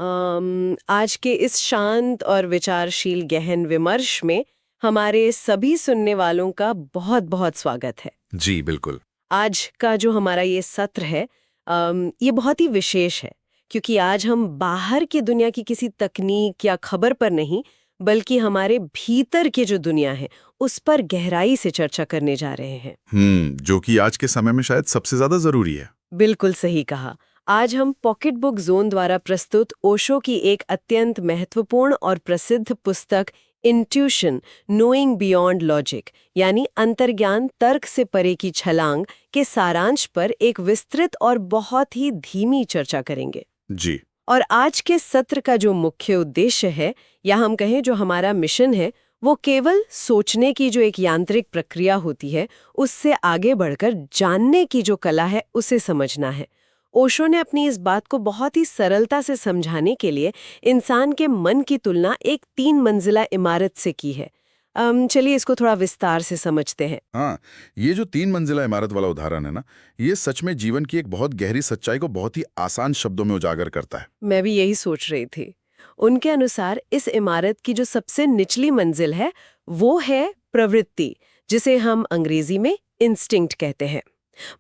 आज के इस शांत और विचारशील गहन विमर्श में हमारे सभी सुनने वालों का बहुत बहुत स्वागत है। जी बिल्कुल। आज का जो हमारा ये सत्र है ये बहुत ही विशेष है, क्योंकि आज हम बाहर की दुनिया की किसी तकनीक या खबर पर नहीं, बल्कि हमारे भीतर की जो दुनिया है उस पर गहराई से चर्चा करने जा रहे हैं। जो कि आज के समय में शायद सबसे ज्यादा जरूरी है। बिल्कुल सही कहा। आज हम पॉकेट बुक जोन द्वारा प्रस्तुत ओशो की एक अत्यंत महत्वपूर्ण और प्रसिद्ध पुस्तक इंट्यूशन नोइंग बियॉन्ड लॉजिक यानी अंतर्ज्ञान तर्क से परे की छलांग के सारांश पर एक विस्तृत और बहुत ही धीमी चर्चा करेंगे। जी। और आज के सत्र का जो मुख्य उद्देश्य है, या हम कहें जो हमारा मिशन है, वो केवल सोचने की जो एक यांत्रिक प्रक्रिया होती है उससे आगे बढ़कर जानने की जो कला है उसे समझना है। ओशो ने अपनी इस बात को बहुत ही सरलता से समझाने के लिए इंसान के मन की तुलना एक 3 मंजिला इमारत से की है। चलिए इसको थोड़ा विस्तार से समझते हैं। हाँ, ये जो 3 मंजिला इमारत वाला उदाहरण है ना, ये सच में जीवन की एक बहुत गहरी सच्चाई को बहुत ही आसान शब्दों में उजागर करता है। मैं भी यही सोच रही थी। उनके अनुसार इस इमारत की जो सबसे निचली मंजिल है वो है प्रवृत्ति, जिसे हम अंग्रेजी में इंस्टिंक्ट कहते हैं।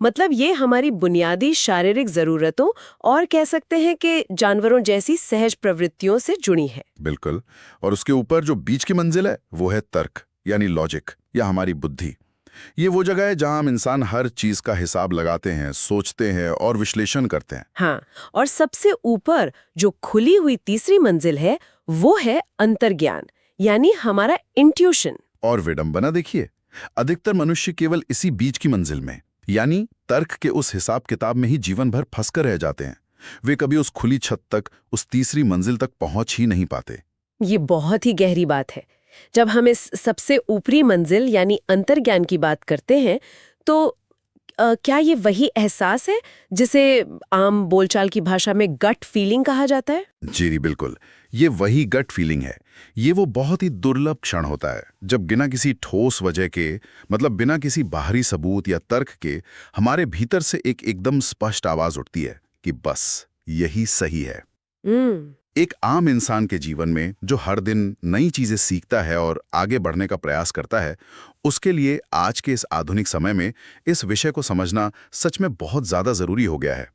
मतलब ये हमारी बुनियादी शारीरिक जरूरतों और कह सकते हैं कि जानवरों जैसी सहज प्रवृत्तियों से जुड़ी है। बिल्कुल। और उसके ऊपर जो बीच की मंजिल है वो है तर्क यानी लॉजिक या हमारी बुद्धि। ये वो जगह है जहां हम इंसान हर चीज का हिसाब लगाते हैं, सोचते हैं और विश्लेषण करते हैं। हाँ, और सबसे ऊपर जो खुली हुई तीसरी मंजिल है वो है अंतर्ज्ञान यानी हमारा इंट्यूशन। और विडंबना देखिए, अधिकतर मनुष्य केवल इसी बीच की मंजिल में यानी तर्क के उस हिसाब किताब में ही जीवन भर फंसकर रह जाते हैं। वे कभी उस खुली छत तक, उस तीसरी मंजिल तक पहुंच ही नहीं पाते। ये बहुत ही गहरी बात है। जब हम इस सबसे ऊपरी मंजिल यानी अंतर्ज्ञान की बात करते हैं तो क्या ये वही एहसास है जिसे आम बोलचाल की भाषा में गट फीलिंग कहा जाता है? जी बिल्कुल, ये वही गट फीलिंग है। ये वो बहुत ही दुर्लभ क्षण होता है जब बिना किसी ठोस वजह के, मतलब बिना किसी बाहरी सबूत या तर्क के, हमारे भीतर से एक एकदम स्पष्ट आवाज उठती है कि बस यही सही है। एक आम इंसान के जीवन में जो हर दिन नई चीजें सीखता है और आगे बढ़ने का प्रयास करता है, उसके लिए आज के इस आधुनिक समय में इस विषय को समझना सच में बहुत ज्यादा जरूरी हो गया है।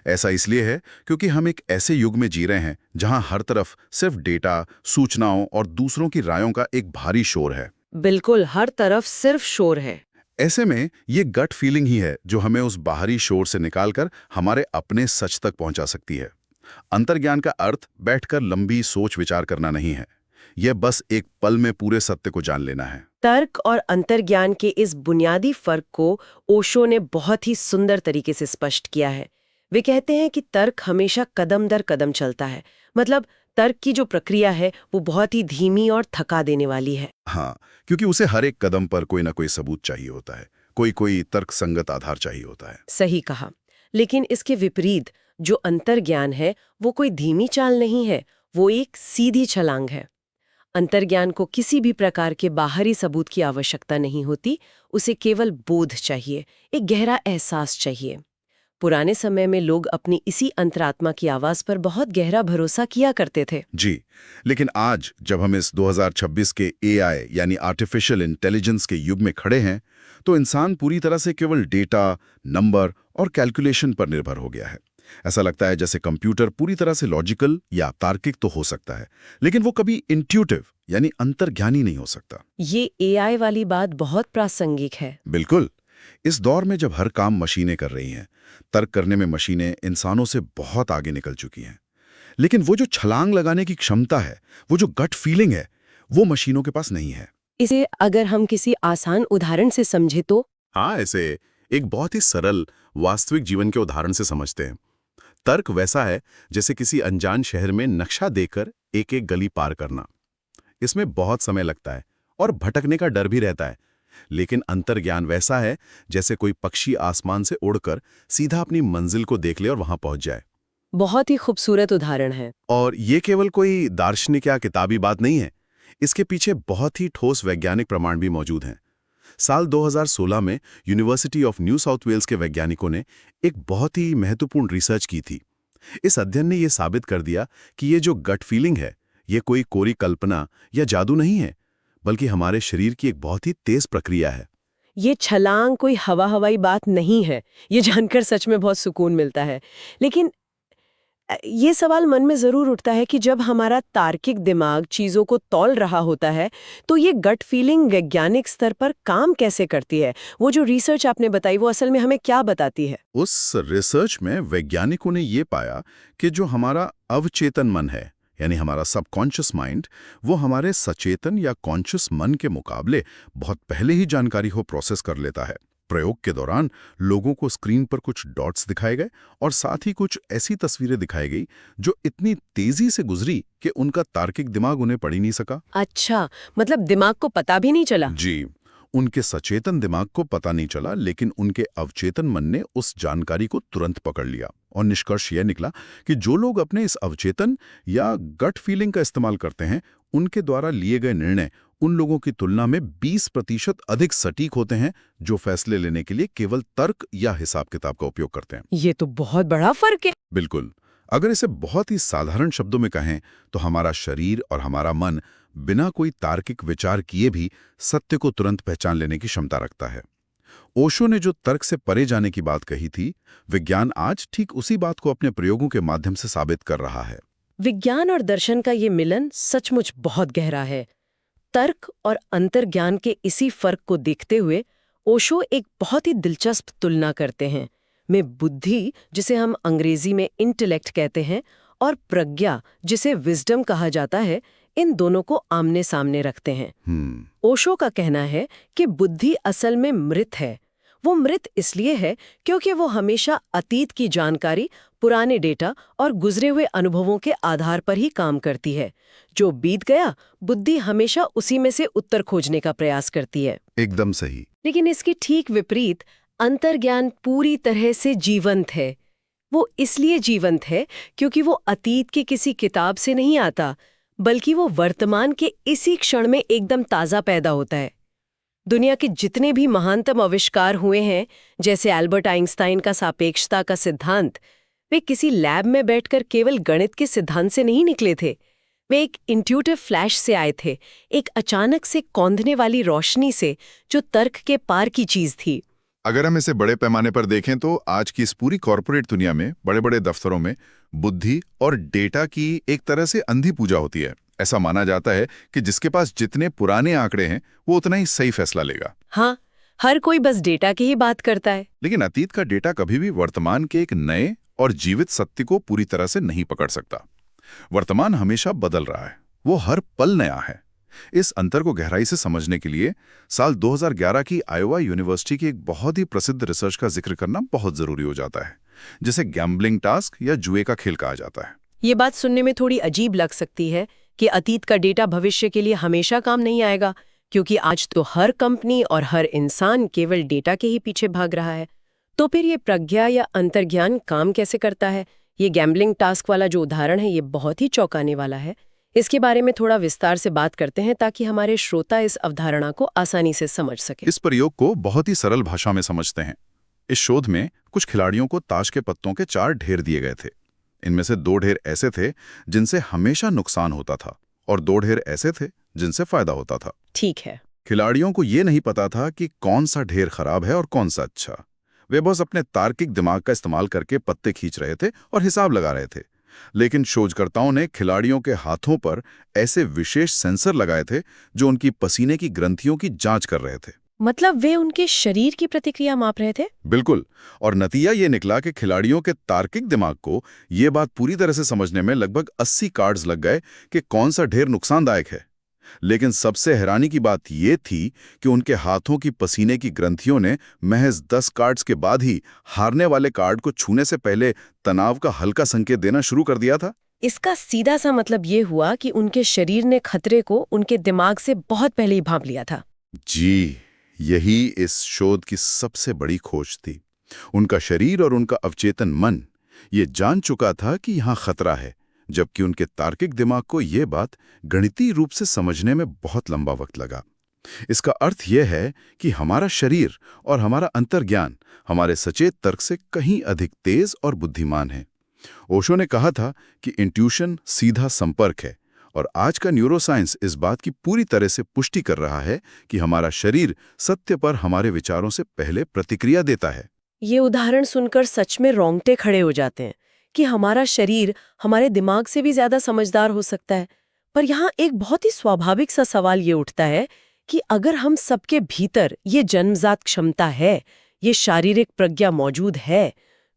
ऐसा इसलिए है क्योंकि हम एक ऐसे युग में जी रहे हैं जहां हर तरफ सिर्फ डेटा, सूचनाओं और दूसरों की रायों का एक भारी शोर है। बिल्कुल, हर तरफ सिर्फ शोर है। ऐसे में ये गट फीलिंग ही है जो हमें उस बाहरी शोर से निकालकर हमारे अपने सच तक पहुंचा सकती है। अंतर्ज्ञान का अर्थ बैठकर लंबी सोच विचार करना नहीं है, यह बस एक पल में पूरे सत्य को जान लेना है। तर्क और अंतर्ज्ञान के इस बुनियादी फर्क को ओशो ने बहुत ही सुंदर तरीके से स्पष्ट किया है। वे कहते हैं कि तर्क हमेशा कदम दर कदम चलता है। मतलब तर्क की जो प्रक्रिया है वो बहुत ही धीमी और थका देने वाली है। हाँ, क्योंकि उसे हर एक कदम पर कोई ना कोई सबूत चाहिए होता है, कोई तर्कसंगत आधार चाहिए होता है। सही कहा। लेकिन इसके विपरीत जो अंतर्ज्ञान है वो कोई धीमी चाल नहीं है, वो एक सीधी छलांग है। अंतर्ज्ञान को किसी भी प्रकार के बाहरी सबूत की आवश्यकता नहीं होती, उसे केवल बोध चाहिए, एक गहरा एहसास चाहिए। पुराने समय में लोग अपनी इसी अंतरात्मा की आवाज पर बहुत गहरा भरोसा किया करते थे। जी, लेकिन आज जब हम इस 2026 के एआई यानी आर्टिफिशियल इंटेलिजेंस के युग में खड़े हैं, तो इंसान पूरी तरह से केवल डेटा, नंबर और कैलकुलेशन पर निर्भर हो गया है। ऐसा लगता है जैसे कंप्यूटर पूरी तरह से लॉजिकल या तार्किक तो हो सकता है, लेकिन वो कभी इंट्यूटिव यानी अंतर्ज्ञानी नहीं हो सकता। ये एआई वाली बात बहुत प्रासंगिक है। बिल्कुल। इस दौर में जब हर काम मशीनें कर रही हैं, तर्क करने में मशीनें इंसानों से बहुत आगे निकल चुकी हैं। लेकिन वो जो छलांग लगाने की क्षमता है, वो जो गट फीलिंग है, वो मशीनों के पास नहीं है। इसे अगर हम किसी आसान उदाहरण से समझे तो? हाँ, ऐसे एक बहुत ही सरल वास्तविक जीवन के उदाहरण से समझते हैं। तर्क वैसा है जैसे किसी अनजान शहर में नक्शा देखकर एक एक गली पार करना। इसमें बहुत समय लगता है और भटकने का डर भी रहता है। लेकिन अंतर्ज्ञान वैसा है जैसे कोई पक्षी आसमान से उड़कर सीधा अपनी मंजिल को देख ले और वहां पहुंच जाए। बहुत ही खूबसूरत उदाहरण है। और ये केवल कोई दार्शनिक या किताबी बात नहीं है, इसके पीछे बहुत ही ठोस वैज्ञानिक प्रमाण भी मौजूद हैं। साल 2016 में University of New South Wales के वैज्ञानिकों ने एक बहुत ही महत्वपूर्ण रिसर्च की थी। इस अध्ययन ने यह साबित कर दिया कि ये जो गट फीलिंग है, ये कोई कोरी कल्पना या जादू नहीं है, बल्कि हमारे शरीर की एक बहुत ही तेज प्रक्रिया है। ये छलांग कोई हवाई बात नहीं है। ये जानकर सच में बहुत सुकून मिलता है। लेकिन ये सवाल मन में जरूर उठता है कि जब हमारा तार्किक दिमाग चीजों को तौल रहा होता है, तो ये गट फीलिंग वैज्ञानिक स्तर पर काम कैसे करती है? वो जो रिसर्च आपने बताई, वो असल में हमें क्या बताती है? उस रिसर्च में वैज्ञानिकों ने ये पाया कि जो हमारा अवचेतन मन है, यानी हमारा सबकॉन्शियस माइंड, वो हमारे सचेतन या कॉन्शियस मन के मुकाबले बहुत पहले ही जानकारी को प्रोसेस कर लेता है। प्रयोग के दौरान लोगों को स्क्रीन पर कुछ डॉट्स दिखाए गए और साथ ही कुछ ऐसी तस्वीरें दिखाई गई जो इतनी तेजी से गुजरी कि उनका तार्किक दिमाग उन्हें पढ़ ही नहीं सका। अच्छा, मतलब दिमाग को पता भी नहीं चला? जी, उनके सचेतन दिमाग को पता नहीं चला, लेकिन उनके अवचेतन मन ने उस जानकारी को तुरंत पकड़ लिया। और निष्कर्ष यह निकला कि जो लोग अपने इस अवचेतन या गट फीलिंग का इस्तेमाल करते हैं, उनके द्वारा लिए गए निर्णय उन लोगों की तुलना में 20% अधिक सटीक होते हैं जो फैसले लेने के लिए केवल तर्क या हिसाब किताब का उपयोग करते हैं। ये तो बहुत बड़ा फर्क है। बिल्कुल। अगर इसे बहुत ही साधारण शब्दों में कहें तो हमारा शरीर और हमारा मन बिना कोई तार्किक विचार किए भी सत्य को तुरंत पहचान लेने की क्षमता रखता है। ओशो ने जो तर्क से परे जाने की बात कही थी, विज्ञान आज ठीक उसी बात को अपने प्रयोगों के माध्यम से साबित कर रहा है। विज्ञान और दर्शन का ये मिलन सचमुच बहुत गहरा है। तर्क और अंतर्ज्ञान के इसी फर्क को देखते हुए ओशो एक बहुत ही दिलचस्प तुलना करते हैं। में बुद्धि, जिसे हम अंग्रेजी में इंटेलेक्ट कहते हैं, और प्रज्ञा, जिसे विजडम कहा जाता है, इन दोनों को आमने सामने रखते हैं। ओशो का कहना है कि बुद्धि असल में मृत है। वो मृत इसलिए है क्योंकि वो हमेशा अतीत की जानकारी, पुराने डेटा और गुजरे हुए अनुभवों के आधार पर ही काम करती है। जो बीत गया, बुद्धि हमेशा उसी में से उत्तर खोजने का प्रयास करती है। एकदम सही। लेकिन इसकी ठीक विपरीत अंतर्ज्ञान पूरी तरह से जीवंत है। वो इसलिए जीवंत है क्योंकि वो अतीत की किसी किताब से नहीं आता, बल्कि वो वर्तमान के इसी क्षण में एकदम ताज़ा पैदा होता है। दुनिया के जितने भी महानतम आविष्कार हुए हैं, जैसे एल्बर्ट आइंस्टाइन का सापेक्षता का सिद्धांत, वे किसी लैब में बैठकर केवल गणित के सिद्धांत से नहीं निकले थे। वे एक इंट्यूटिव फ्लैश से आए थे, एक अचानक से कौंधने वाली रोशनी से, जो तर्क के पार की चीज थी। अगर हम इसे बड़े पैमाने पर देखें तो आज की इस पूरी कॉर्पोरेट दुनिया में बड़े बड़े दफ्तरों में बुद्धि और डेटा की एक तरह से अंधी पूजा होती है। ऐसा माना जाता है कि जिसके पास जितने पुराने आंकड़े हैं वो उतना ही सही फैसला लेगा। हाँ, हर कोई बस डेटा की ही बात करता है। लेकिन अतीत का डेटा कभी भी वर्तमान के एक नए और जीवित सत्य को पूरी तरह से नहीं पकड़ सकता। वर्तमान हमेशा बदल रहा है, वो हर पल नया है। इस अंतर को गहराई से समझने के लिए साल 2011 की आयोवा यूनिवर्सिटी की एक बहुत ही प्रसिद्ध रिसर्च का जिक्र करना बहुत जरूरी हो जाता है, जिसे गैम्बलिंग टास्क या जुए का खेल कहा जाता है। ये बात सुनने में थोड़ी अजीब लग सकती है कि अतीत का डेटा भविष्य के लिए हमेशा काम नहीं आएगा, क्योंकि आज तो हर कंपनी और हर इंसान केवल डेटा के ही पीछे भाग रहा है। तो फिर ये प्रज्ञा या अंतर्ज्ञान काम कैसे करता है? ये गैम्बलिंग टास्क वाला जो उदाहरण है, ये बहुत ही चौंकाने वाला है। इसके बारे में थोड़ा विस्तार से बात करते हैं ताकि हमारे श्रोता इस अवधारणा को आसानी से समझ सके। इस प्रयोग को बहुत ही सरल भाषा में समझते हैं। इस शोध में कुछ खिलाड़ियों को ताश के पत्तों के 4 ढेर दिए गए थे। इनमें से 2 ढेर ऐसे थे जिनसे हमेशा नुकसान होता था और 2 ढेर ऐसे थे जिनसे फायदा होता था। ठीक है। खिलाड़ियों को ये नहीं पता था कि कौन सा ढेर खराब है और कौन सा अच्छा। वे बस अपने तार्किक दिमाग का इस्तेमाल करके पत्ते खींच रहे थे और हिसाब लगा रहे थे। लेकिन शोधकर्ताओं ने खिलाड़ियों के हाथों पर ऐसे विशेष सेंसर लगाए थे जो उनकी पसीने की ग्रंथियों की जांच कर रहे थे। मतलब वे उनके शरीर की प्रतिक्रिया माप रहे थे? बिल्कुल। और नतीजा ये निकला कि खिलाड़ियों के तार्किक दिमाग को ये बात पूरी तरह से समझने में लगभग 80 कार्ड्स लग गए कि कौन सा ढेर नुकसानदायक है। लेकिन सबसे हैरानी की बात ये थी कि उनके हाथों की पसीने की ग्रंथियों ने महज 10 कार्ड्स के बाद ही हारने वाले कार्ड को छूने से पहले तनाव का हल्का संकेत देना शुरू कर दिया था। इसका सीधा सा मतलब ये हुआ कि उनके शरीर ने खतरे को उनके दिमाग से बहुत पहले ही भांप लिया था। जी, यही इस शोध की सबसे बड़ी खोज थी। उनका शरीर और उनका अवचेतन मन ये जान चुका था कि यहाँ खतरा है, जबकि उनके तार्किक दिमाग को ये बात गणितीय रूप से समझने में बहुत लंबा वक्त लगा। इसका अर्थ यह है कि हमारा शरीर और हमारा अंतर्ज्ञान हमारे सचेत तर्क से कहीं अधिक तेज और बुद्धिमान है। ओशो ने कहा था कि इंट्यूशन सीधा संपर्क है, और आज का न्यूरोसाइंस इस बात की पूरी तरह से पुष्टि कर रहा है कि हमारा शरीर सत्य पर हमारे विचारों से पहले प्रतिक्रिया देता है। ये उदाहरण सुनकर सच में रोंगटे खड़े हो जाते हैं कि हमारा शरीर हमारे दिमाग से भी ज्यादा समझदार हो सकता है। पर यहाँ एक बहुत ही स्वाभाविक सा सवाल ये उठता है कि अगर हम सबके भीतर ये जन्मजात क्षमता है, ये शारीरिक प्रज्ञा मौजूद है,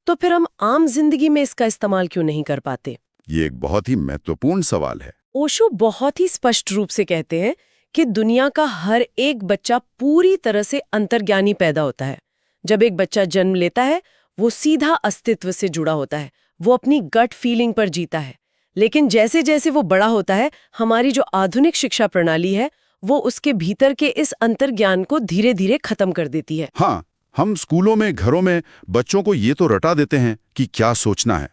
तो फिर हम आम जिंदगी में इसका इस्तेमाल क्यों नहीं कर पाते? ये एक बहुत ही महत्वपूर्ण सवाल है। ओशो बहुत ही स्पष्ट रूप से कहते हैं कि दुनिया का हर एक बच्चा पूरी तरह से अंतर्ज्ञानी पैदा होता है। जब एक बच्चा जन्म लेता है, वो सीधा अस्तित्व से जुड़ा होता है, वो अपनी गट फीलिंग पर जीता है। लेकिन जैसे जैसे वो बड़ा होता है, हमारी जो आधुनिक शिक्षा प्रणाली है, वो उसके भीतर के इस अंतर्ज्ञान को धीरे धीरे खत्म कर देती है। हाँ, हम स्कूलों में, घरों में बच्चों को ये तो रटा देते हैं कि क्या सोचना है,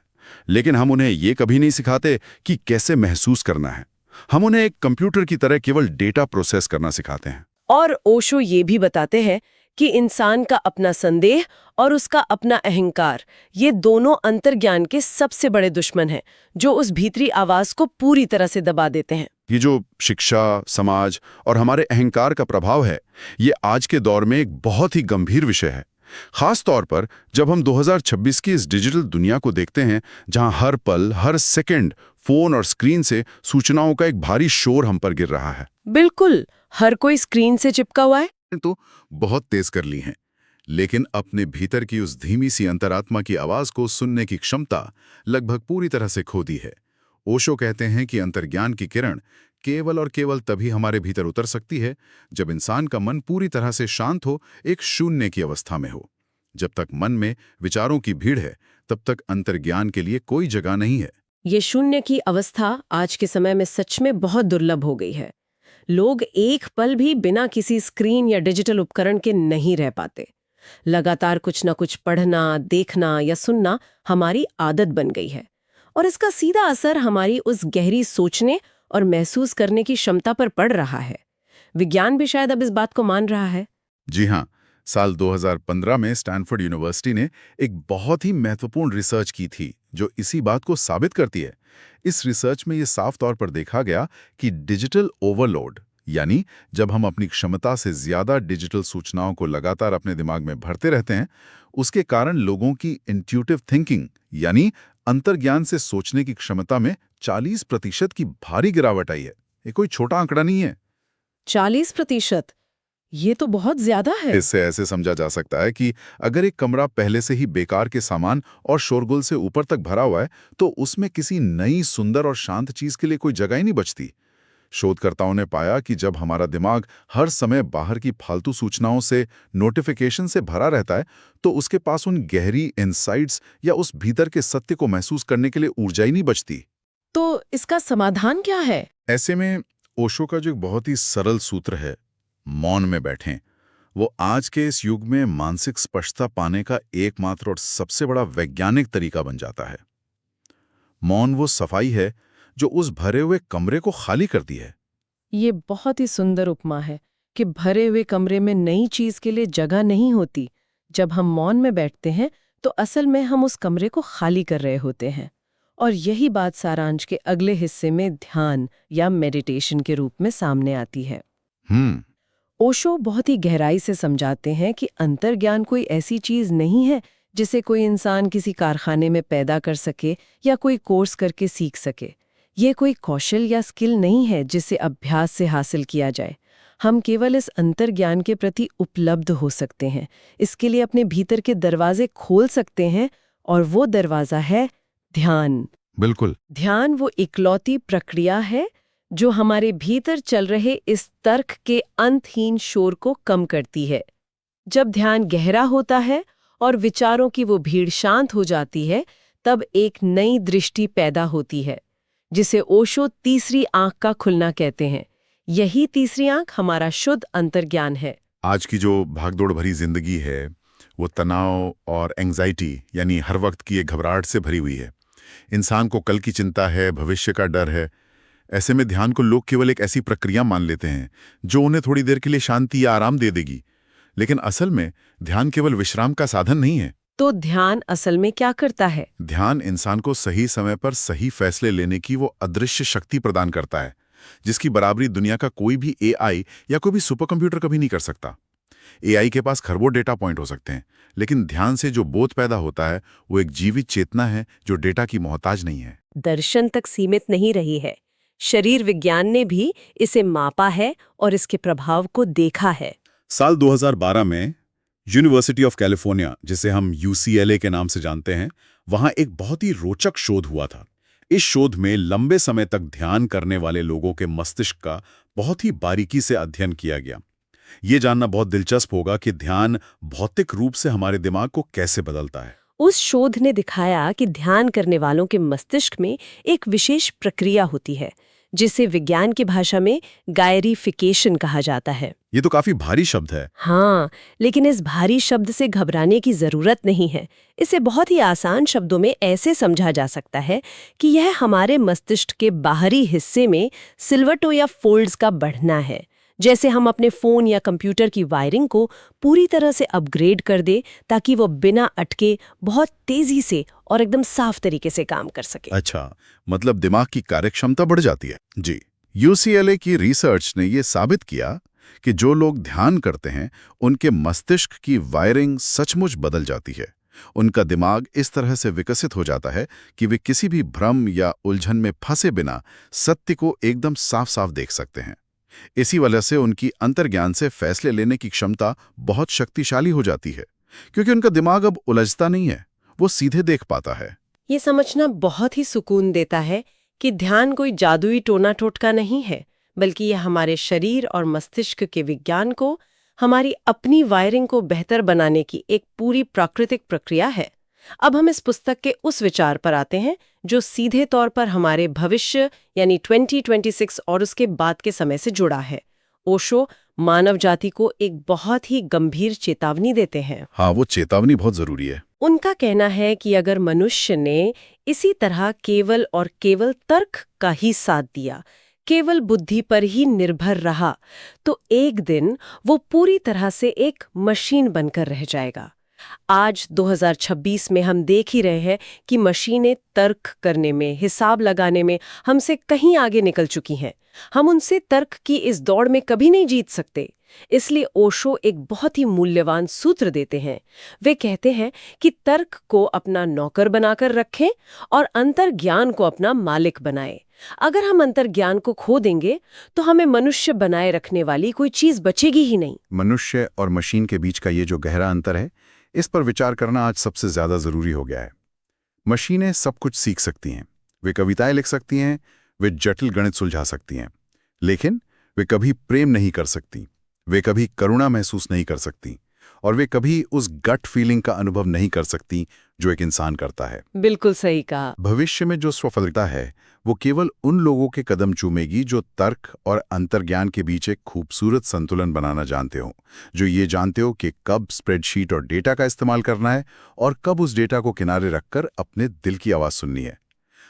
लेकिन हम उन्हें ये कभी नहीं सिखाते कि कैसे महसूस करना है। हम उन्हें एक कंप्यूटर की तरह केवल डेटा प्रोसेस करना सिखाते हैं। और ओशो ये भी बताते हैं कि इंसान का अपना संदेह और उसका अपना अहंकार, ये दोनों अंतर्ज्ञान के सबसे बड़े दुश्मन हैं, जो उस भीतरी आवाज को पूरी तरह से दबा देते हैं। ये जो शिक्षा, समाज और हमारे अहंकार का प्रभाव है, ये आज के दौर में एक बहुत ही गंभीर विषय है। खास तौर पर जब हम 2026 की इस डिजिटल दुनिया को देखते हैं, जहां हर पल, हर सेकंड फोन और स्क्रीन से सूचनाओं का एक भारी शोर हम पर गिर रहा है। बिल्कुल, हर कोई स्क्रीन से चिपका हुआ है। तो बहुत तेज कर ली हैं, लेकिन अपने भीतर की उस धीमी सी अंतरात्मा की आवाज को सुनने की क्षमता लगभग पूरी तरह से खो दी है। ओशो कहते हैं कि अंतर्ज्ञान की किरण केवल और केवल तभी हमारे भीतर उतर सकती है जब इंसान का मन पूरी तरह से शांत हो, एक शून्य की अवस्था में हो। जब तक मन में विचारों की भीड़ है, तब तक अंतर्ज्ञान के लिए कोई जगह नहीं है। ये शून्य की अवस्था आज के समय में सच में बहुत दुर्लभ हो गई है। लोग एक पल भी बिना किसी स्क्रीन या डिजिटल उपकरण के नहीं रह पाते। लगातार कुछ न कुछ पढ़ना, देखना या सुनना हमारी आदत बन गई है, और इसका सीधा असर हमारी उस गहरी सोचने और महसूस करने की क्षमता पर पड़ रहा है। विज्ञान भी शायद अब इस बात को मान रहा है। जी हाँ, साल 2015 में स्टैनफोर्ड यूनिवर्सिटी ने एक बहुत ही महत्वपूर्ण रिसर्च की थी जो इसी बात को साबित करती है। इस रिसर्च में ये साफ तौर पर देखा गया कि डिजिटल ओवरलोड, यानी जब हम अपनी क्षमता से ज्यादा डिजिटल सूचनाओं को लगातार अपने दिमाग में भरते रहते हैं, उसके कारण लोगों की इंट्यूटिव थिंकिंग यानी अंतर्ज्ञान से सोचने की क्षमता में 40% की भारी गिरावट आई है। ये कोई छोटा आंकड़ा नहीं है। 40%? ये तो बहुत ज्यादा है। इससे ऐसे समझा जा सकता है कि अगर एक कमरा पहले से ही बेकार के सामान और शोरगुल से ऊपर तक भरा हुआ है, तो उसमें किसी नई, सुंदर और शांत चीज के लिए कोई जगह ही नहीं बचती। शोधकर्ताओं ने पाया कि जब हमारा दिमाग हर समय बाहर की फालतू सूचनाओं से, नोटिफिकेशन से भरा रहता है, तो उसके पास उन गहरी इनसाइट्स या उस भीतर के सत्य को महसूस करने के लिए ऊर्जा ही नहीं बचती। तो इसका समाधान क्या है? ऐसे में ओशो का जो एक बहुत ही सरल सूत्र है, मौन में बैठें, वो आज के इस युग में मानसिक स्पष्टता पाने का एकमात्र और सबसे बड़ा वैज्ञानिक तरीका बन जाता है। मौन वो सफाई है जो उस भरे हुए कमरे को खाली करती है। ये बहुत ही सुंदर उपमा है कि भरे हुए कमरे में नई चीज के लिए जगह नहीं होती। जब हम मौन में बैठते हैं तो असल में हम उस कमरे को खाली कर रहे होते हैं। और यही बात सारांश के अगले हिस्से में ध्यान या मेडिटेशन के रूप में सामने आती है। ओशो बहुत ही गहराई से समझाते हैं कि अंतर्ज्ञान कोई ऐसी चीज नहीं है जिसे कोई इंसान किसी कारखाने में पैदा कर सके या कोई कोर्स करके सीख सके। ये कोई कौशल या स्किल नहीं है जिसे अभ्यास से हासिल किया जाए। हम केवल इस अंतर्ज्ञान के प्रति उपलब्ध हो सकते हैं, इसके लिए अपने भीतर के दरवाजे खोल सकते हैं, और वो दरवाजा है ध्यान। बिल्कुल। ध्यान वो इकलौती प्रक्रिया है जो हमारे भीतर चल रहे इस तर्क के अंतहीन शोर को कम करती है। जब ध्यान गहरा होता है और विचारों की वो भीड़ शांत हो जाती है, तब एक नई दृष्टि पैदा होती है, जिसे ओशो तीसरी आंख का खुलना कहते हैं। यही तीसरी आंख हमारा शुद्ध अंतर्ज्ञान है। आज की जो भागदौड़ भरी जिंदगी है, वो तनाव और एंजाइटी यानी हर वक्त की एक घबराहट से भरी हुई है। इंसान को कल की चिंता है, भविष्य का डर है। ऐसे में ध्यान को लोग केवल एक ऐसी प्रक्रिया मान लेते हैं जो उन्हें थोड़ी देर के लिए शांति या आराम दे देगी। लेकिन असल में ध्यान केवल विश्राम का साधन नहीं है। तो ध्यान असल में क्या करता है? ध्यान इंसान को सही समय पर सही फैसले लेने की वो अदृश्य शक्ति प्रदान करता है, जिसकी बराबरी दुनिया का कोई भी एआई या कोई भी सुपर कंप्यूटर कभी नहीं कर सकता। एआई के पास खरबों डेटा पॉइंट हो सकते हैं, लेकिन ध्यान से जो बोध पैदा होता है वो एक जीवित चेतना है जो डेटा की मोहताज नहीं है। दर्शन तक सीमित नहीं रही है, शरीर विज्ञान ने भी इसे मापा है और इसके प्रभाव को देखा है। साल 2012 में यूनिवर्सिटी ऑफ कैलिफोर्निया, जिसे हम UCLA के नाम से जानते हैं, वहां एक बहुत ही रोचक शोध हुआ था। इस शोध में लंबे समय तक ध्यान करने वाले लोगों के मस्तिष्क का बहुत ही बारीकी से अध्ययन किया गया। ये जानना बहुत दिलचस्प होगा कि ध्यान भौतिक रूप से हमारे दिमाग को कैसे बदलता है। उस शोध ने दिखाया कि ध्यान करने वालों के मस्तिष्क में एक विशेष प्रक्रिया होती है, जिसे विज्ञान की भाषा में गायरिफिकेशन कहा जाता है। ये तो काफी भारी शब्द है। हाँ, लेकिन इस भारी शब्द से घबराने की जरूरत नहीं है। इसे बहुत ही आसान शब्दों में ऐसे समझा जा सकता है कि यह हमारे मस्तिष्क के बाहरी हिस्से में सिलवटों या फोल्ड्स का बढ़ना है। जैसे हम अपने फोन या कंप्यूटर की वायरिंग को पूरी तरह से अपग्रेड कर दे ताकि वो बिना अटके बहुत तेजी से और एकदम साफ तरीके से काम कर सके। अच्छा, मतलब दिमाग की कार्यक्षमता बढ़ जाती है। जी, UCLA की रिसर्च ने ये साबित किया कि जो लोग ध्यान करते हैं उनके मस्तिष्क की वायरिंग सचमुच बदल जाती है। उनका दिमाग इस तरह से विकसित हो जाता है कि वे किसी भी भ्रम या उलझन में फंसे बिना सत्य को एकदम साफ साफ देख सकते हैं। इसी वजह से उनकी अंतर्ज्ञान से फैसले लेने की क्षमता बहुत शक्तिशाली हो जाती है, क्योंकि उनका दिमाग अब उलझता नहीं है, वो सीधे देख पाता है। ये समझना बहुत ही सुकून देता है कि ध्यान कोई जादुई टोना टोटका नहीं है, बल्कि यह हमारे शरीर और मस्तिष्क के विज्ञान को, हमारी अपनी वायरिंग को बेहतर बनाने की एक पूरी प्राकृतिक प्रक्रिया है। अब हम इस पुस्तक के उस विचार पर आते हैं जो सीधे तौर पर हमारे भविष्य यानी 2026 और उसके बाद के समय से जुड़ा है। ओशो मानव जाति को एक बहुत ही गंभीर चेतावनी देते हैं। हाँ, वो चेतावनी बहुत जरूरी है। उनका कहना है कि अगर मनुष्य ने इसी तरह केवल और केवल तर्क का ही साथ दिया, केवल बुद्धि पर ही निर्भर रहा, तो एक दिन वो पूरी तरह से एक मशीन बनकर रह जाएगा। आज 2026 में हम देख ही रहे हैं कि मशीनें तर्क करने में, हिसाब लगाने में हमसे कहीं आगे निकल चुकी हैं। हम उनसे तर्क की इस दौड़ में कभी नहीं जीत सकते। इसलिए ओशो एक बहुत ही मूल्यवान सूत्र देते हैं। वे कहते हैं कि तर्क को अपना नौकर बनाकर रखें और अंतर्ज्ञान को अपना मालिक बनाएं। अगर हम अंतर्ज्ञान को खो देंगे तो हमें मनुष्य बनाए रखने वाली कोई चीज बचेगी ही नहीं। मनुष्य और मशीन के बीच का ये जो गहरा अंतर है, इस पर विचार करना आज सबसे ज्यादा जरूरी हो गया है। मशीनें सब कुछ सीख सकती हैं, वे कविताएं लिख सकती हैं, वे जटिल गणित सुलझा सकती हैं, लेकिन वे कभी प्रेम नहीं कर सकती, वे कभी करुणा महसूस नहीं कर सकती, और वे कभी उस गट फीलिंग का अनुभव नहीं कर सकती जो एक इंसान करता है। बिल्कुल सही कहा। भविष्य में जो सफलता है वो केवल उन लोगों के कदम चूमेगी जो तर्क और अंतर्ज्ञान के बीच एक खूबसूरत संतुलन बनाना जानते हो, जो ये जानते हो कि कब स्प्रेडशीट और डेटा का इस्तेमाल करना है और कब उस डेटा को किनारे रखकर अपने दिल की आवाज सुननी है।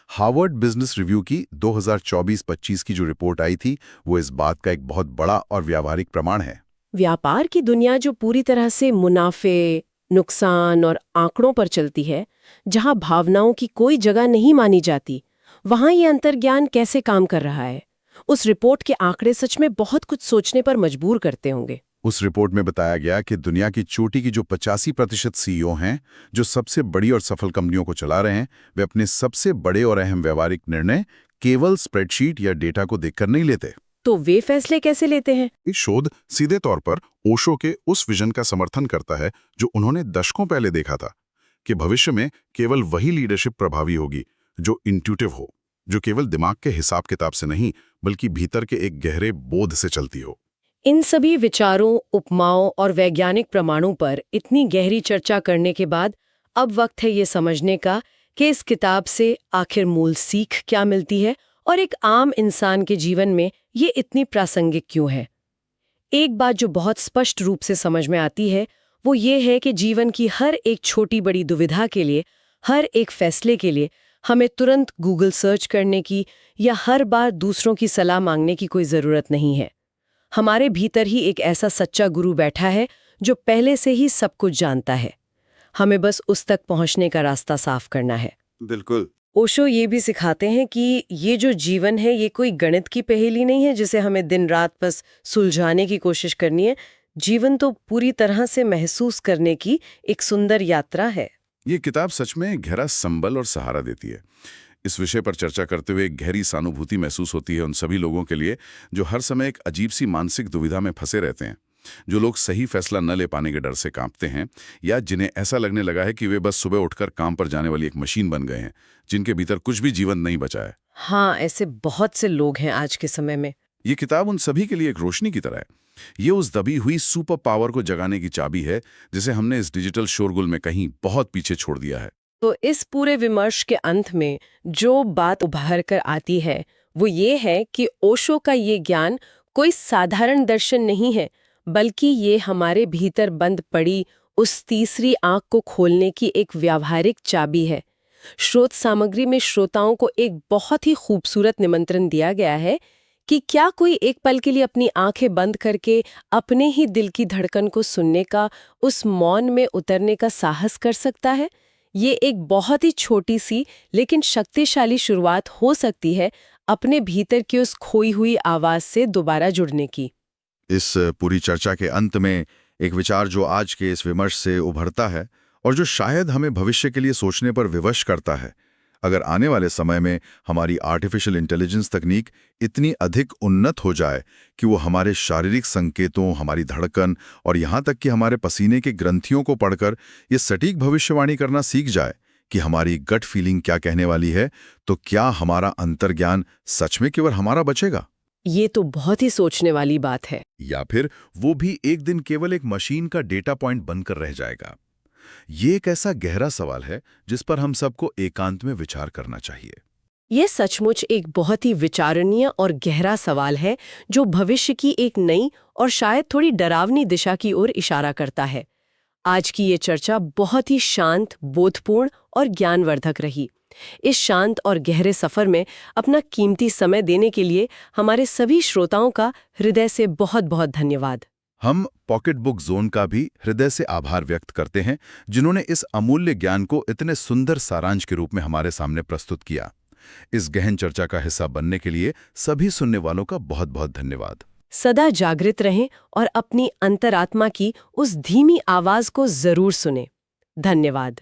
हार्वर्ड बिजनेस रिव्यू की 2024-25 की जो रिपोर्ट आई थी, वो इस बात का एक बहुत बड़ा और व्यावहारिक प्रमाण है। व्यापार की दुनिया जो पूरी तरह से मुनाफे, नुकसान और आंकड़ों पर चलती है, जहां भावनाओं की कोई जगह नहीं मानी जाती, वहां ये अंतर्ज्ञान कैसे काम कर रहा है? उस रिपोर्ट के आंकड़े सच में बहुत कुछ सोचने पर मजबूर करते होंगे। उस रिपोर्ट में बताया गया कि दुनिया की चोटी की जो 85% CEO हैं, जो सबसे बड़ी और सफल कंपनियों को चला रहे हैं, वे अपने सबसे बड़े और अहम व्यावहारिक निर्णय केवल स्प्रेडशीट या डेटा को देखकर नहीं लेते। तो वे फैसले कैसे लेते हैं? इस शोध सीधे तौर पर ओशो के उस विजन का समर्थन करता है जो उन्होंने दशकों पहले देखा था, कि भविष्य में केवल वही लीडरशिप प्रभावी होगी जो इंट्यूटिव हो, जो केवल दिमाग के हिसाब किताब से नहीं बल्कि भीतर के एक गहरे बोध से चलती हो। इन सभी विचारों, उपमाओं और वैज्ञानिक प्रमाणों पर इतनी गहरी चर्चा करने के बाद अब वक्त है ये समझने का कि इस किताब से आखिर मूल सीख क्या मिलती है और एक आम इंसान के जीवन में ये इतनी प्रासंगिक क्यों है। एक बात जो बहुत स्पष्ट रूप से समझ में आती है वो ये है कि जीवन की हर एक छोटी बड़ी दुविधा के लिए, हर एक फैसले के लिए हमें तुरंत गूगल सर्च करने की या हर बार दूसरों की सलाह मांगने की कोई ज़रूरत नहीं है। हमारे भीतर ही एक ऐसा सच्चा गुरु बैठा है जो पहले से ही सब कुछ जानता है। हमें बस उस तक पहुंचने का रास्ता साफ करना है। बिल्कुल। ओशो ये भी सिखाते हैं कि ये जो जीवन है ये कोई गणित की पहेली नहीं है जिसे हमें दिन रात बस सुलझाने की कोशिश करनी है। जीवन तो पूरी तरह से महसूस करने की एक सुंदर यात्रा है। ये किताब सच में गहरा संबल और सहारा देती है। इस विषय पर चर्चा करते हुए एक गहरी सहानुभूति महसूस होती है उन सभी लोगों के लिए जो हर समय एक अजीब सी मानसिक दुविधा में फंसे रहते हैं, जो लोग सही फैसला न ले पाने के डर से कांपते हैं, या जिन्हें ऐसा लगने लगा है कि वे बस सुबह उठकर काम पर जाने वाली एक मशीन बन गए हैं, जिनके भीतर कुछ भी जीवन नहीं बचा है। हाँ, ऐसे बहुत से लोग हैं आज के समय में। ये किताब उन सभी के लिए एक रोशनी की तरह है। ये उस दबी हुई सुपर पावर को जगाने की चाबी है जिसे हमने इस डिजिटल शोरगुल में कहीं बहुत पीछे छोड़ दिया है। तो इस पूरे विमर्श के अंत में जो बात उभर कर आती है वो ये है कि ओशो का ये ज्ञान कोई साधारण दर्शन नहीं है, बल्कि ये हमारे भीतर बंद पड़ी उस तीसरी आंख को खोलने की एक व्यावहारिक चाबी है। स्रोत सामग्री में श्रोताओं को एक बहुत ही खूबसूरत निमंत्रण दिया गया है कि क्या कोई एक पल के लिए अपनी आंखें बंद करके अपने ही दिल की धड़कन को सुनने का, उस मौन में उतरने का साहस कर सकता है। ये एक बहुत ही छोटी सी लेकिन शक्तिशाली शुरुआत हो सकती है अपने भीतर की उस खोई हुई आवाज से दोबारा जुड़ने की। इस पूरी चर्चा के अंत में एक विचार जो आज के इस विमर्श से उभरता है और जो शायद हमें भविष्य के लिए सोचने पर विवश करता है। अगर आने वाले समय में हमारी आर्टिफिशियल इंटेलिजेंस तकनीक इतनी अधिक उन्नत हो जाए कि वो हमारे शारीरिक संकेतों, हमारी धड़कन और यहाँ तक कि हमारे पसीने की ग्रंथियों को पढ़कर ये सटीक भविष्यवाणी करना सीख जाए कि हमारी गट फीलिंग क्या कहने वाली है, तो क्या हमारा अंतर्ज्ञान सच में केवल हमारा बचेगा? ये तो बहुत ही सोचने वाली बात है। या फिर वो भी एक दिन केवल एक मशीन का डेटा पॉइंट बनकर रह जाएगा? ये एक ऐसा गहरा सवाल है जिस पर हम सबको एकांत में विचार करना चाहिए। ये सचमुच एक बहुत ही विचारणीय और गहरा सवाल है जो भविष्य की एक नई और शायद थोड़ी डरावनी दिशा की ओर इशारा करता है। आज की ये चर्चा बहुत ही शांत, बोधपूर्ण और ज्ञानवर्धक रही। इस शांत और गहरे सफर में अपना कीमती समय देने के लिए हमारे सभी श्रोताओं का हृदय से बहुत बहुत धन्यवाद। हम पॉकेट बुक जोन का भी हृदय से आभार व्यक्त करते हैं जिन्होंने इस अमूल्य ज्ञान को इतने सुंदर सारांश के रूप में हमारे सामने प्रस्तुत किया। इस गहन चर्चा का हिस्सा बनने के लिए सभी सुनने वालों का बहुत बहुत धन्यवाद। सदा जागृत रहें और अपनी अंतरात्मा की उस धीमी आवाज को जरूर सुनें। धन्यवाद।